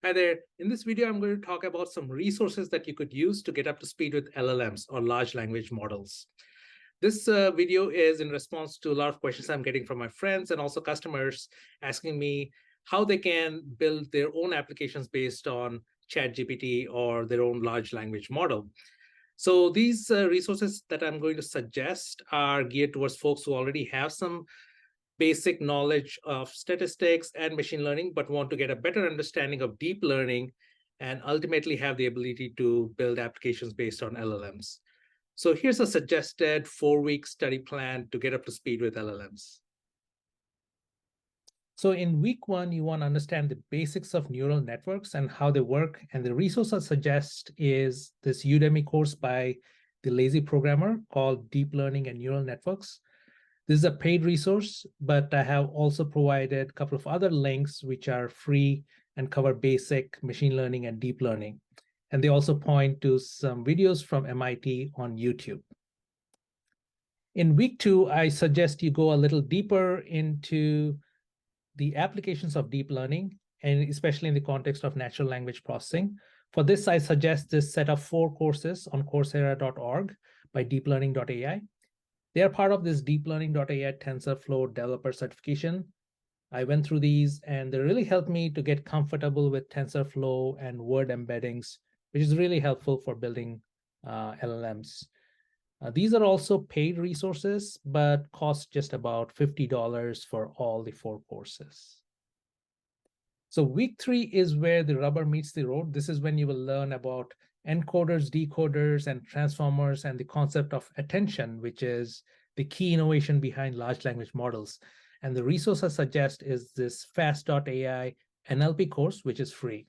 Hi there. In this video, I'm going to talk about some resources that you could use to get up to speed with LLMs or large language models. This video is in response to a lot of questions I'm getting from my friends and also customers asking me how they can build their own applications based on ChatGPT or their own large language model. So these resources that I'm going to suggest are geared towards folks who already have some basic knowledge of statistics and machine learning, but want to get a better understanding of deep learning and ultimately have the ability to build applications based on LLMs. So here's a suggested 4-week study plan to get up to speed with LLMs. So in week 1, you want to understand the basics of neural networks and how they work. And the resource I suggest is this Udemy course by the lazy programmer called Deep Learning and Neural Networks. This is a paid resource, but I have also provided a couple of other links which are free and cover basic machine learning and deep learning. And they also point to some videos from MIT on YouTube. In week 2, I suggest you go a little deeper into the applications of deep learning, and especially in the context of natural language processing. For this, I suggest this set of 4 courses on coursera.org by DeepLearning.AI. They are part of this DeepLearning.AI TensorFlow developer certification. I went through these and they really helped me to get comfortable with TensorFlow and word embeddings, which is really helpful for building LLMs. These are also paid resources, but cost just about $50 for all the 4 courses. So week 3 is where the rubber meets the road. This is when you will learn about encoders, decoders, and transformers, and the concept of attention, which is the key innovation behind large language models. And the resource I suggest is this Fast.AI NLP course, which is free.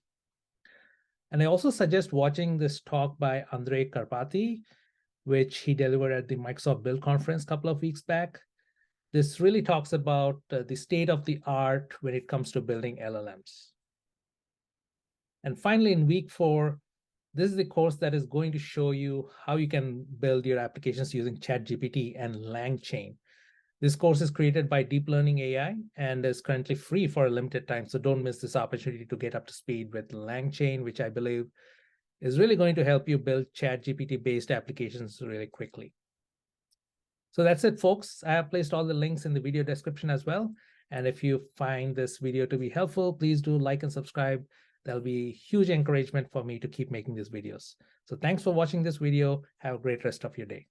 And I also suggest watching this talk by Andrej Karpathy, which he delivered at the Microsoft Build conference a couple of weeks back. This really talks about the state of the art when it comes to building LLMs. And finally, in week 4, this is the course that is going to show you how you can build your applications using ChatGPT and LangChain. This course is created by DeepLearning.AI and is currently free for a limited time. So don't miss this opportunity to get up to speed with LangChain, which I believe is really going to help you build ChatGPT-based applications really quickly. So that's it, folks. I have placed all the links in the video description as well. And if you find this video to be helpful, please do like and subscribe. That'll be huge encouragement for me to keep making these videos. So thanks for watching this video. Have a great rest of your day.